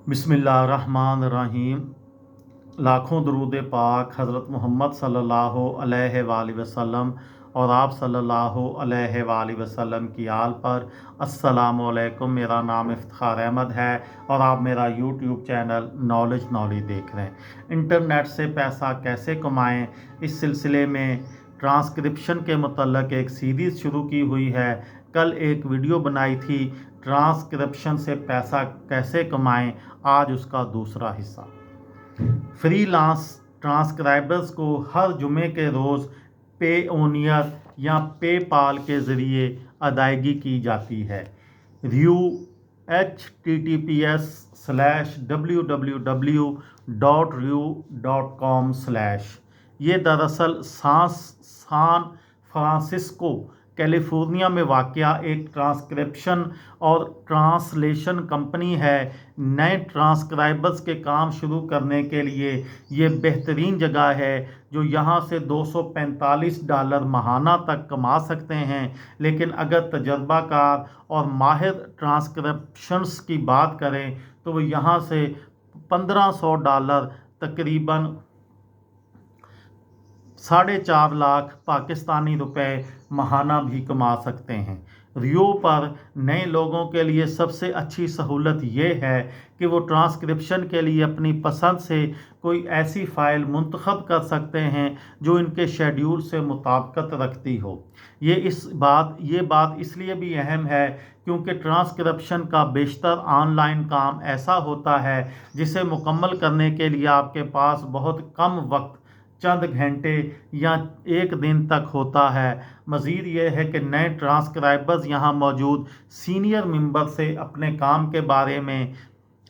बिस्मिल्लाहिर्रहमानिर्रहीम। लाखों दरूद पाक हज़रत मोहम्मद सल्लल्लाहु अलैहि वसल्लम और आप सल्लल्लाहु अलैहि वसल्लम की आल पर। अस्सलामु अलैकुम। मेरा नाम इफ्तिखार अहमद है और आप मेरा यूट्यूब चैनल नॉलेज देख रहे हैं। इंटरनेट से पैसा कैसे कमाएं, इस सिलसिले में ट्रांसक्रिप्शन के मुतल्लक एक सीरीज़ शुरू की हुई है। कल एक वीडियो बनाई थी, ट्रांसक्रिप्शन से पैसा कैसे कमाएं, आज उसका दूसरा हिस्सा। फ्रीलांस ट्रांसक्राइबर्स को हर जुमे के रोज़ पेओनियर या पेपाल के ज़रिए अदायगी की जाती है। व्यू https://www.ryu.com/ ये दरअसल सान फ्रांसिस्को कैलिफोर्निया में वाक़या एक ट्रांसक्रिप्शन और ट्रांसलेशन कंपनी है। नए ट्रांसक्राइबर्स के काम शुरू करने के लिए ये बेहतरीन जगह है, जो यहाँ से $245 महाना तक कमा सकते हैं। लेकिन अगर तजर्बाकार और माहिर ट्रांसक्रिप्शंस की बात करें तो वो यहाँ से $1500 तकरीबन 4.5 लाख पाकिस्तानी रुपए महाना भी कमा सकते हैं। रियो पर नए लोगों के लिए सबसे अच्छी सहूलत ये है कि वो ट्रांसक्रिप्शन के लिए अपनी पसंद से कोई ऐसी फ़ाइल मुंतखब कर सकते हैं जो इनके शेड्यूल से मुताबिकत रखती हो। ये बात इसलिए भी अहम है क्योंकि ट्रांसक्रिप्शन का बेशतर ऑनलाइन काम ऐसा होता है जिसे मुकम्मल करने के लिए आपके पास बहुत कम वक्त, चंद घंटे या एक दिन तक होता है। मज़ीद ये है कि नए ट्रांसक्राइबर्स यहाँ मौजूद सीनियर मेंबर से अपने काम के बारे में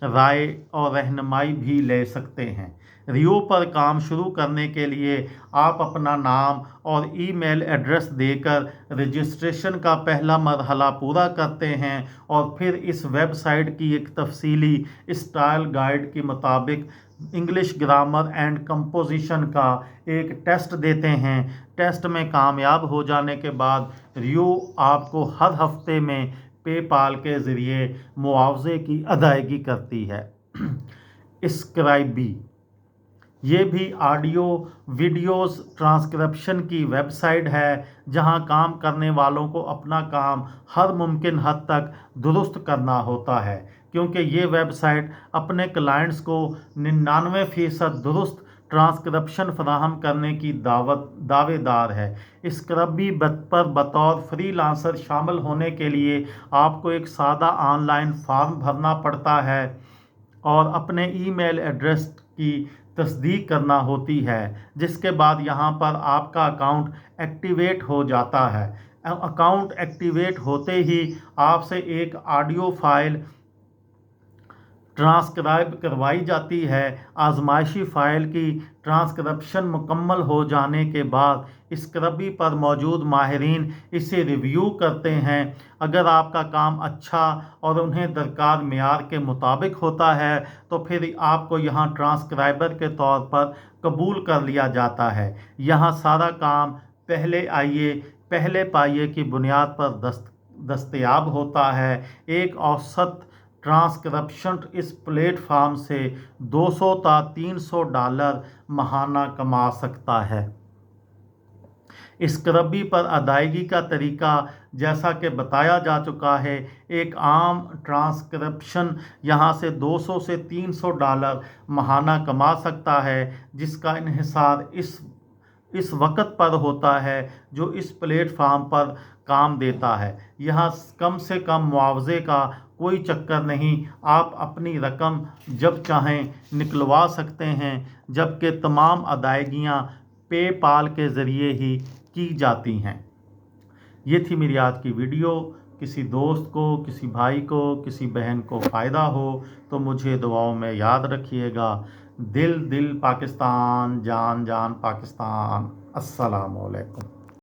राय और रहनुमाई भी ले सकते हैं। रियो पर काम शुरू करने के लिए आप अपना नाम और ईमेल एड्रेस देकर रजिस्ट्रेशन का पहला मरहला पूरा करते हैं और फिर इस वेबसाइट की एक तफसीली स्टाइल गाइड के मुताबिक इंग्लिश ग्रामर एंड कंपोजिशन का एक टेस्ट देते हैं। टेस्ट में कामयाब हो जाने के बाद रियो आपको हर हफ्ते में पेपाल के ज़रिए मुआवजे की अदायगी करती है। स्क्राइबी ये भी ऑडियो वीडियोस ट्रांसक्रिप्शन की वेबसाइट है, जहां काम करने वालों को अपना काम हर मुमकिन हद तक दुरुस्त करना होता है, क्योंकि ये वेबसाइट अपने क्लाइंट्स को 99% दुरुस्त ट्रांसक्रिप्शन फराहम करने की दावेदार है। स्क्रबी पर बतौर फ्रीलांसर शामिल होने के लिए आपको एक सादा ऑनलाइन फॉर्म भरना पड़ता है और अपने ईमेल एड्रेस की तस्दीक करना होती है, जिसके बाद यहाँ पर आपका अकाउंट एक्टिवेट हो जाता है। अकाउंट एक्टिवेट होते ही आपसे एक ऑडियो फाइल ट्रांसक्राइब करवाई जाती है। आजमाइशी फ़ाइल की ट्रांसक्रिप्शन मुकम्मल हो जाने के बाद स्क्रबी पर मौजूद माहिरीन इसे रिव्यू करते हैं। अगर आपका काम अच्छा और उन्हें दरकार मेयार के मुताबिक होता है तो फिर आपको यहाँ ट्रांसक्राइबर के तौर पर कबूल कर लिया जाता है। यहाँ सारा काम पहले आइए पहले पाइए की बुनियाद पर दस्तयाब होता है। एक औसत ट्रांसक्रिप्शन इस प्लेटफॉर्म से $200 تا $300 महाना कमा सकता है। स्क्रबी पर अदायगी का तरीका जैसा कि बताया जा चुका है, एक आम ट्रांसक्रिप्शन यहाँ से $200 से $300 महाना कमा सकता है, जिसका इन्हिसार इस वक्त पर होता है जो इस प्लेटफॉर्म पर काम देता है। यहाँ कम से कम मुआवजे का कोई चक्कर नहीं, आप अपनी रकम जब चाहें निकलवा सकते हैं, जबकि तमाम अदायगियाँ पेपाल के ज़रिए ही की जाती हैं। ये थी मेरी आज की वीडियो। किसी दोस्त को, किसी भाई को, किसी बहन को फ़ायदा हो तो मुझे दुआओं में याद रखिएगा। दिल दिल पाकिस्तान, जान जान पाकिस्तान। अस्सलामु अलैकुम।